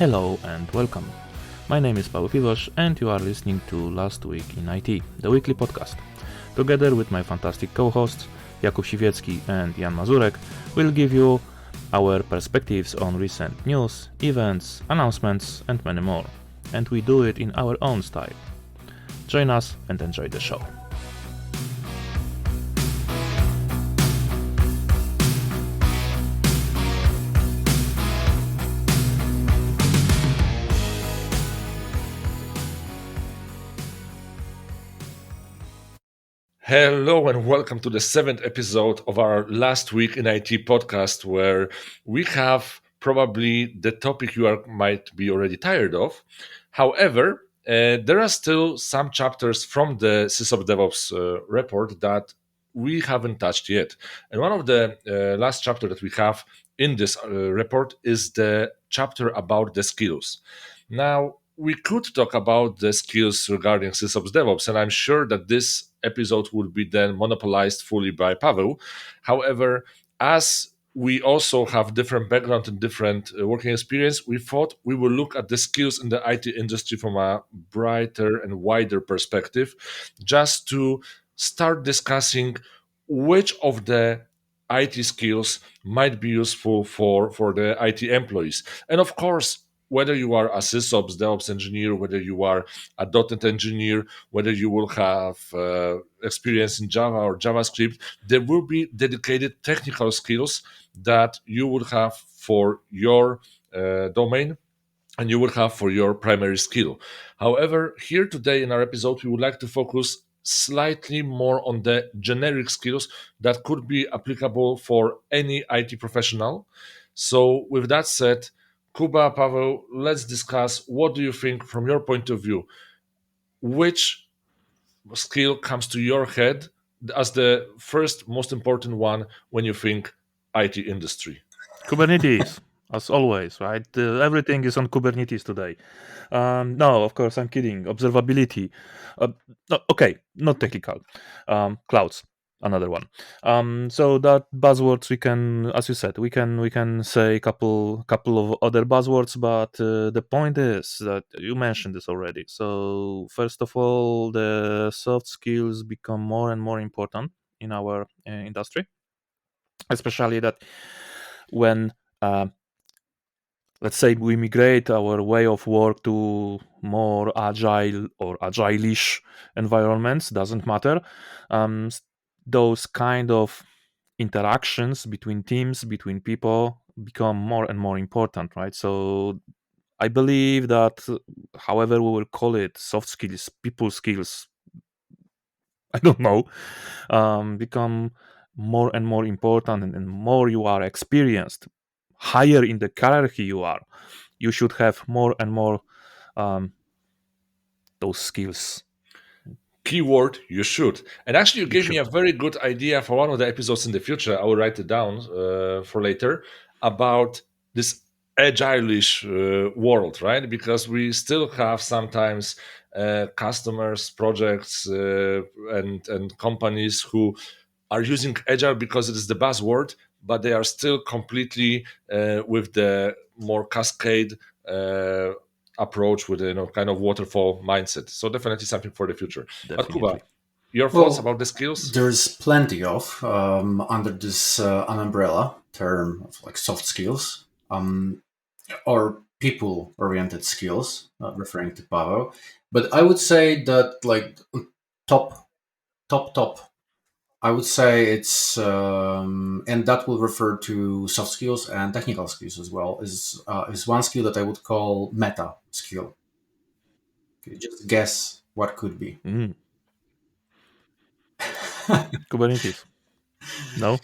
Hello and welcome. My name is Paweł Piwosz and you are listening to Last Week in IT, the weekly podcast. Together with my fantastic co-hosts, Jakub Siwiecki and Jan Mazurek, we'll give you our perspectives on recent news, events, announcements and many more. And we do it in our own style. Join us and enjoy the show. Hello and welcome to the 7th episode of our Last Week in IT podcast, where we have probably the topic might be already tired of. However, there are still some chapters from the SysOps DevOps report that we haven't touched yet. And one of the last chapter that we have in this report is the chapter about the skills. Now, we could talk about the skills regarding SysOps DevOps, and I'm sure that this episode will be then monopolized fully by Paweł. However, as we also have different background and different working experience, we thought we will look at the skills in the IT industry from a brighter and wider perspective, just to start discussing which of the IT skills might be useful for the IT employees. And of course, whether you are a SysOps, DevOps engineer, whether you are a .NET engineer, whether you will have experience in Java or JavaScript, there will be dedicated technical skills that you would have for your domain and you will have for your primary skill. However, here today in our episode, we would like to focus slightly more on the generic skills that could be applicable for any IT professional. So with that said, Kuba, Paweł, let's discuss what do you think from your point of view? Which skill comes to your head as the first most important one when you think IT industry? Kubernetes, as always, right? Everything is on Kubernetes today. No, of course, I'm kidding. Observability. Okay, not technical. Clouds, another one. So that buzzwords we can, as you said, we can say a couple of other buzzwords, but the point is that you mentioned this already. So first of all, the soft skills become more and more important in our industry, especially that when let's say we migrate our way of work to more agile or agile-ish environments, doesn't matter. Those kind of interactions between teams, between people become more and more important, right? So I believe that however we will call it, soft skills, people skills, I don't know, become more and more important, and more you are experienced, higher in the hierarchy you are, you should have more and more those skills. Keyword, you should. And actually, you gave me a very good idea for one of the episodes in the future. I will write it down for later about this agile-ish world, right? Because we still have sometimes customers, projects, and companies who are using agile because it is the buzzword, but they are still completely with the more cascade approach with kind of waterfall mindset. So definitely something for the future. Definitely. But Kuba, your thoughts about the skills? There's plenty of under this an umbrella term of like soft skills or people-oriented skills, referring to Paweł. But I would say that like top, I would say it's and that will refer to soft skills and technical skills as well. Is one skill that I would call meta skill. Okay, just guess what could be. Kubernetes. No.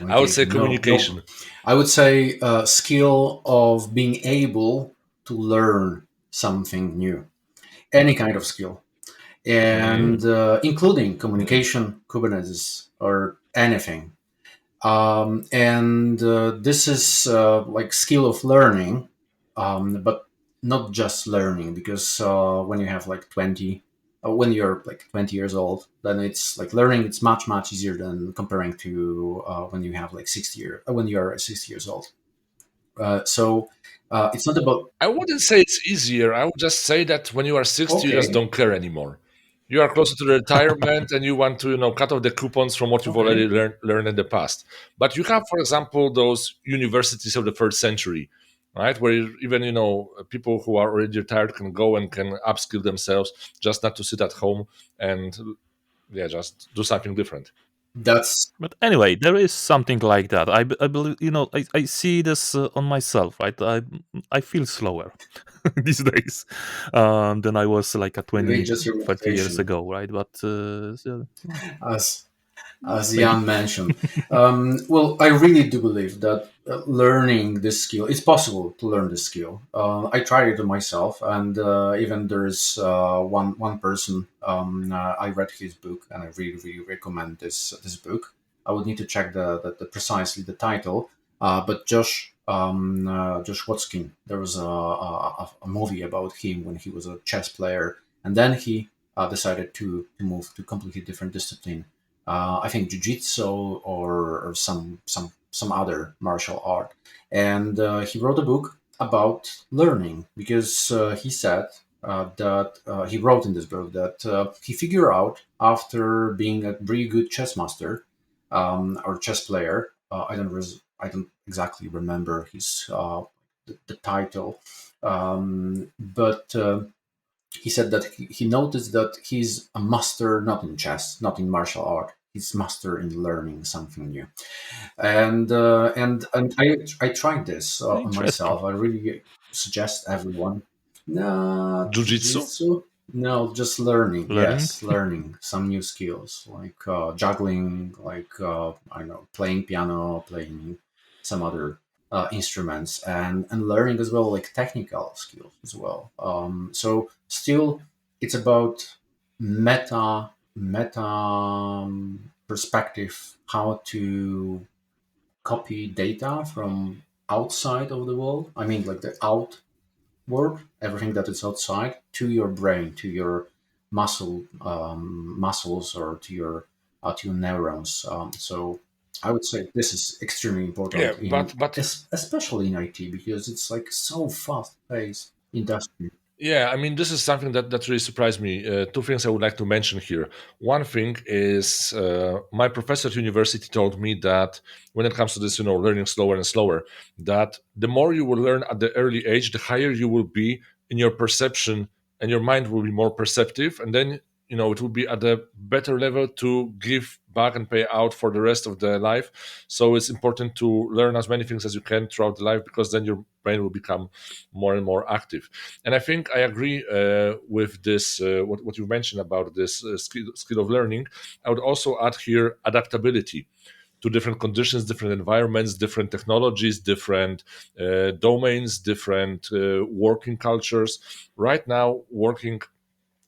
I would say communication. No. I would say skill of being able to learn something new, any kind of skill, and including communication, Kubernetes, or anything. And this is like skill of learning, but not just learning, because when you have like 20, when you're like 20 years old, then it's like learning. It's much easier than comparing to when you have like 60 years, when you are 60 years old. So It's not about I wouldn't say it's easier. I would just say that when you are 60, you just okay, don't care anymore. You are closer to the retirement and you want to, cut off the coupons from what you've already okay. learned in the past. But you have, for example, those universities of the first century, right? Where even, people who are already retired can go and can upskill themselves just not to sit at home and, yeah, just do something different. That's But anyway, there is something like that. I believe, I see this on myself, right? I feel slower these days than I was like a maybe 20, just your 30 years motivation, ago, right? But as maybe. Jan mentioned. Well, I really do believe that learning this skill, it's possible to learn this skill. I tried it myself, and even there's one person. I read his book, and I really, really recommend this book. I would need to check the precisely the title, but Josh Watkin. There was a movie about him when he was a chess player, and then he decided to move to completely different discipline. I think jujitsu or some other martial art. And he wrote a book about learning because he said that he wrote in this book that he figured out after being a really good chess master or chess player. I don't exactly remember his the title, but. He said that he noticed that he's a master not in chess, not in martial art. He's master in learning something new. And I tried this on Interesting. myself. I really suggest everyone. Not Jiu-jitsu? jujitsu. No, just learning. Learning. Yes, learning some new skills like juggling, like I don't know, playing piano, playing some other instruments, and learning as well, like technical skills as well. So still, it's about meta perspective, how to copy data from outside of the world. I mean, like the outward, everything that is outside, to your brain, to your muscles, or to your neurons. So I would say this is extremely Yeah, important but especially in IT, because it's like so fast paced industry. yeah, I mean, this is something that really surprised me. Two things I would like to mention here. One thing is my professor at university told me that when it comes to this, learning slower and slower, that the more you will learn at the early age, the higher you will be in your perception, and your mind will be more perceptive, and then it will be at a better level to give back and pay out for the rest of the life. So it's important to learn as many things as you can throughout the life, because then your brain will become more and more active. And I think I agree with this, what you mentioned about this skill of learning. I would also add here adaptability to different conditions, different environments, different technologies, different domains, different working cultures. Right now, working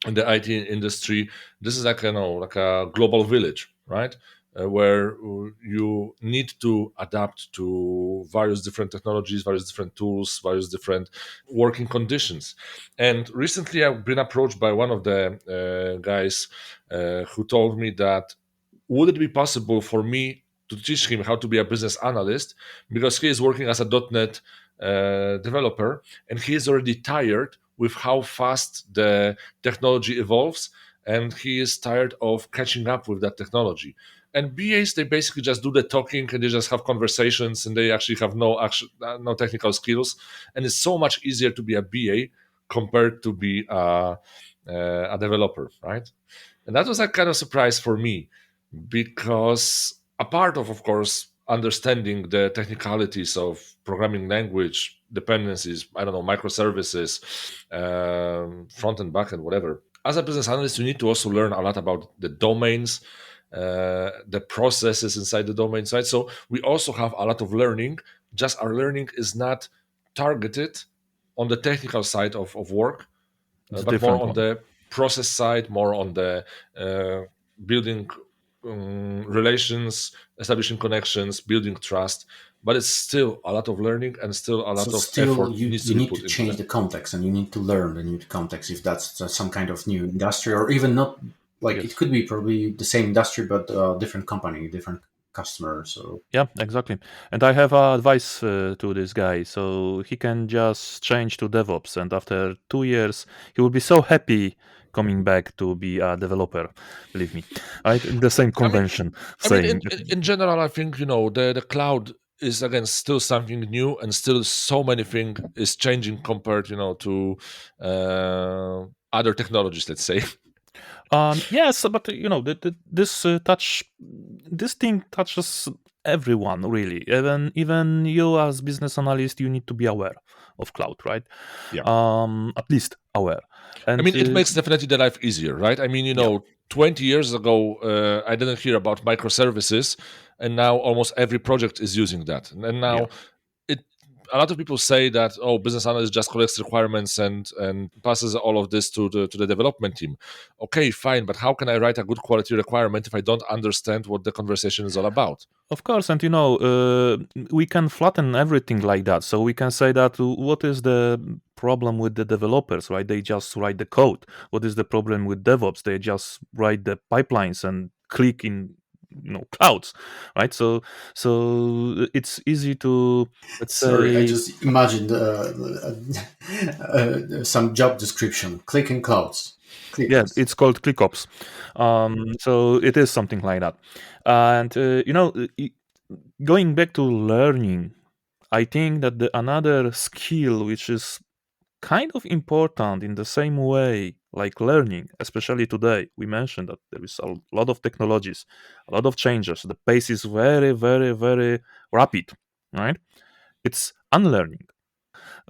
in the IT industry, this is like like a global village, right? Where you need to adapt to various different technologies, various different tools, various different working conditions. And recently, I've been approached by one of the guys who told me that would it be possible for me to teach him how to be a business analyst, because he is working as a .NET developer, and he is already tired with how fast the technology evolves, and he is tired of catching up with that technology. And BAs, they basically just do the talking, and they just have conversations, and they actually have no technical skills. And it's so much easier to be a BA compared to be a developer, right? And that was a kind of surprise for me, because a part of course, understanding the technicalities of programming language, dependencies, I don't know, microservices, front and back and whatever. As a business analyst, you need to also learn a lot about the domains, the processes inside the domain side. So we also have a lot of learning. Just our learning is not targeted on the technical side of work, It's a but more different on one. the process side, more on the building relations, establishing connections, building trust. But it's still a lot of learning and still a So lot of still, effort needs you to be need to put into change them. the context, and you need to learn the new context, if that's some kind of new industry, or even not. Like it Yes. could be probably the same industry, but different company, different. customer. So Yeah, exactly. And I have advice to this guy. So he can just change to DevOps, and after 2 years, he will be so happy coming back to be a developer. Believe me, right? The same I mean, convention I mean, saying, in general, I think the cloud is again still something new, and still so many things is changing compared to other technologies. Let's say. yes, but this thing touches everyone really. Even you as business analyst, you need to be aware of cloud, right? Yeah. At least aware, I and mean, it makes definitely the life easier, right? I mean, yeah, 20 years ago, I didn't hear about microservices, and now almost every project is using that. And yeah. now it a lot of people say that business analyst just collects requirements and passes all of this to the development team. Okay, fine, but how can I write a good quality requirement if I don't understand what the conversation is all about? Of course, and we can flatten everything like that. So we can say that what is the problem with the developers, right? They just write the code. What is the problem with DevOps? They just write the pipelines and click in, clouds, right? So it's easy to, let's sorry, I say, just imagined some job description: clicking clouds, yeah, clickers. it's called ClickOps. So it is something like that. And going back to learning, I think that the another skill which is kind of important in the same way like learning, especially today, we mentioned that there is a lot of technologies, a lot of changes. The pace is very, very, very rapid, right? It's unlearning.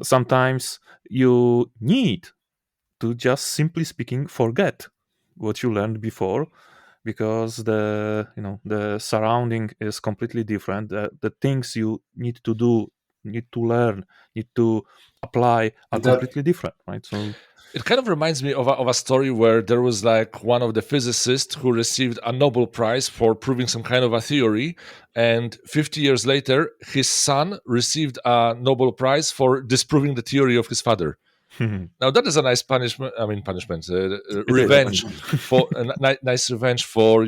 Sometimes you need to just simply speaking forget what you learned before because the surrounding is completely different. The things you need to do, need to learn, need to apply are That completely different, right? So It kind of reminds me of a story where there was like one of the physicists who received a Nobel Prize for proving some kind of a theory, and 50 years later, his son received a Nobel Prize for disproving the theory of his father. Now that is a nice punishment. I mean, punishment, it is revenge punishment. for a nice revenge for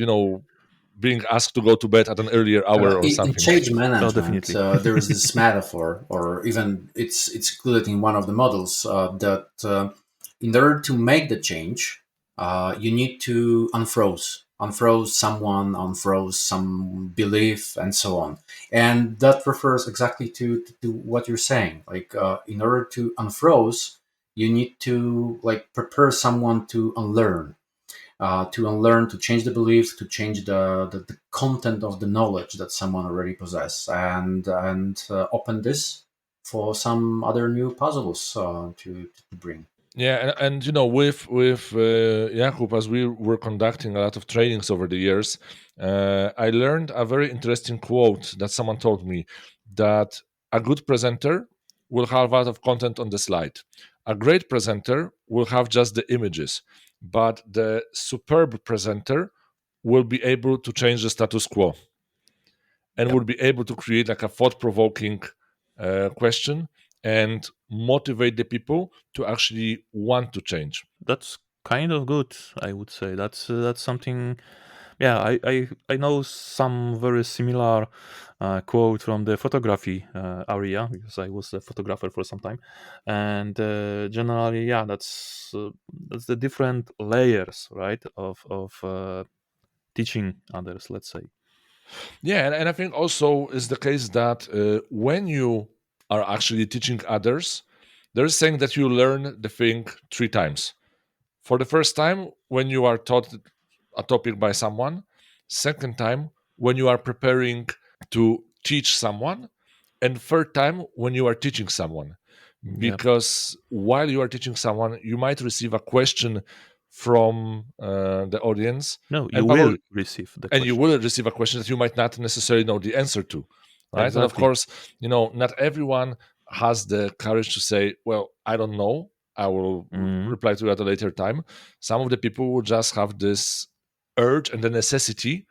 being asked to go to bed at an earlier hour or In something. change oh, management, definitely. there is this metaphor, or even it's included in one of the models, that in order to make the change, you need to unfroze someone, unfroze some belief, and so on. And that refers exactly to what you're saying. Like, in order to unfroze, you need to like prepare someone to unlearn, to change the belief, to change the content of the knowledge that someone already possesses, and open this for some other new puzzles to bring. Yeah, and with Jakub, as we were conducting a lot of trainings over the years, I learned a very interesting quote that someone told me, that a good presenter will have a lot of content on the slide. A great presenter will have just the images, but the superb presenter will be able to change the status quo and Yeah, will be able to create like a thought-provoking question and motivate the people to actually want to change. that's kind of good, I would say. That's something. Yeah, I know some very similar quote from the photography area because I was a photographer for some time, and generally, yeah, that's the different layers, right, of teaching others. Let's say. Yeah, and I think also is the case that when you are actually teaching others, there's saying that you learn the thing 3 times. For the first time, when you are taught a topic by someone; second time, when you are preparing to teach someone; and third time, when you are teaching someone. Yeah. Because while you are teaching someone, you might receive a question from the audience, No, you and will probably receive the and you question. will receive a question that you might not necessarily know the answer to, right? And of Exactly. course, not everyone has the courage to say, well, I don't know, I will Mhm. reply to you at a later time. Some of the people will just have this urge and the necessity.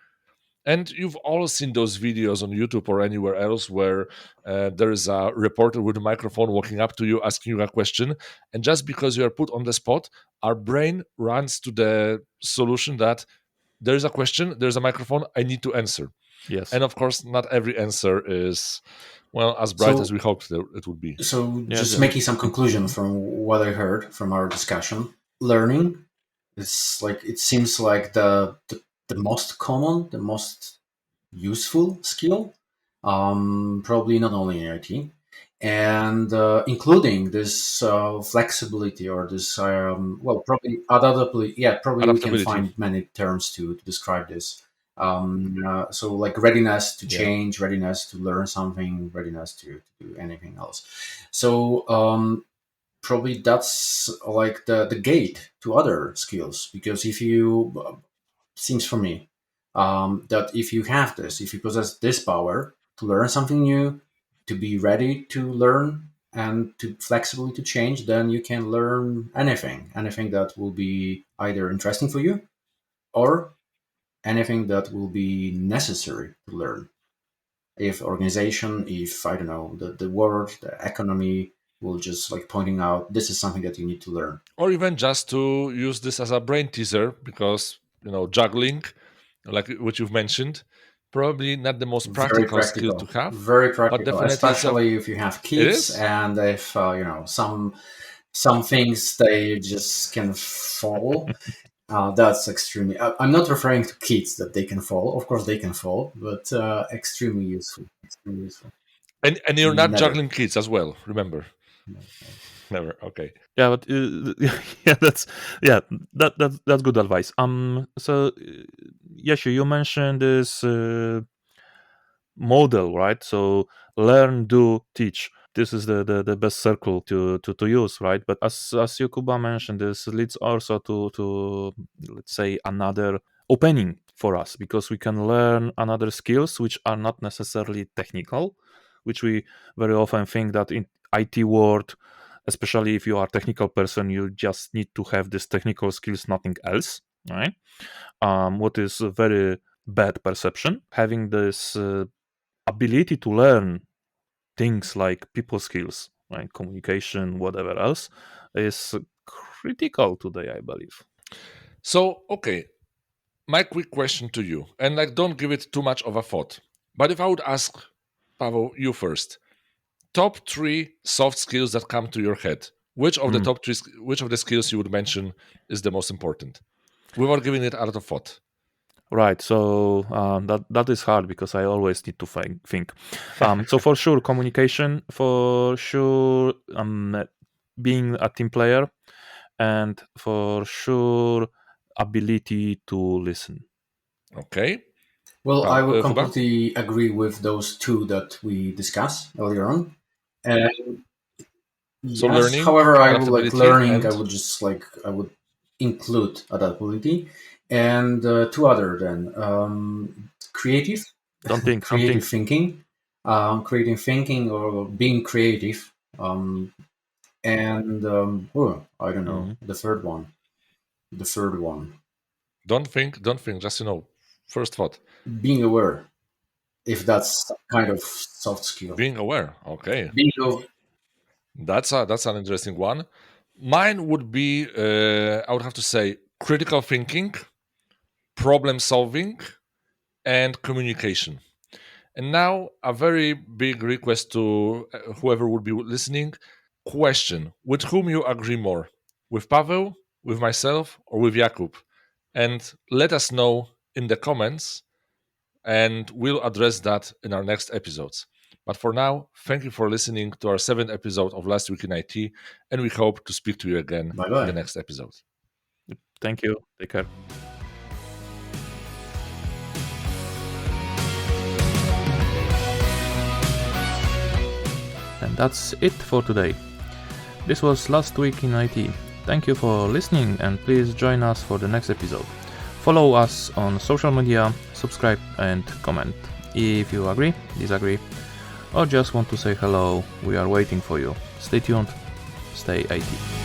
And you've all seen those videos on YouTube or anywhere else where there is a reporter with a microphone walking up to you, asking you a question. And just because you are put on the spot, our brain runs to the solution that there is a question, there's a microphone, I need to answer. Yes. And of course, not every answer is, well, as bright as we hoped it would be. So Yes, just yes. making some conclusion from what I heard from our discussion, learning is like, it seems like the most common, the most useful skill, probably not only in IT, and including this flexibility or this, well, probably adaptability. Yeah, probably we can Adaptability. find many terms to describe this. So like readiness to Yeah. change, readiness to learn something, readiness to do anything else. So probably that's like the gate to other skills, because if you, seems for me, that if you have this, if you possess this power to learn something new, to be ready to learn and to flexibly to change, then you can learn anything that will be either interesting for you or anything that will be necessary to learn. If organization, if I don't know, the world, the economy will just like pointing out this is something that you need to learn. Or even just to use this as a brain teaser, because, juggling, like what you've mentioned, probably not the most practical skill to have, Very but practical, definitely especially if you have it kids, is. and if some things they just can fall. That's extremely. I'm not referring to kids that they can fall. Of course, they can fall, but extremely useful. Extremely useful. And you're not Never. juggling kids as well, remember. Never. Okay. Yeah, but yeah, that's good advice. So Yashi, you mentioned this model, right? So learn, do, teach. This is the best circle to use, right? But as Yakuba mentioned, this leads also to let's say another opening for us, because we can learn another skills which are not necessarily technical, which we very often think that in IT world, especially if you are a technical person, you just need to have this technical skills, nothing else, right? What is a very bad perception. Having this ability to learn things like people skills, right, communication, whatever else, is critical today, I believe. So, okay, my quick question to you, and like, don't give it too much of a thought. But if I would ask, Pavel, you first, top 3 soft skills that come to your head, which of the Mm. top 3, which of the skills you would mention is the most important, without giving it a lot of thought? Right. So that is hard because I always need to think. So for sure, communication. For sure, being a team player, and for sure, ability to listen. Okay. Well, I would Kuba? completely agree with those two that we discussed earlier on. And So yes, learning, however, I would like adaptability, learning. I and would just like I would include adaptability, and two other then, creative, Don't think. Don't creative think. thinking, creative thinking or being creative, and I don't know Mhm. the third one. The third one, don't think, just, first thought. being aware, if that's some kind of soft skill. Being aware. Okay. Being aware. That's an interesting one. Mine would be, I would have to say, critical thinking, problem solving, and communication. And now, a very big request to whoever would be listening: question with whom you agree more, with Pavel, with myself, or with Jakub? And let us know in the comments, and we'll address that in our next episodes. But for now, thank you for listening to our 7th episode of Last Week in IT, and we hope to speak to you again Bye in the bye. next episode. Thank you. Take care. And that's it for today. This was Last Week in IT. Thank you for listening, and please join us for the next episode. Follow us on social media, subscribe, and comment. If you agree, disagree, or just want to say hello, we are waiting for you. Stay tuned, stay IT.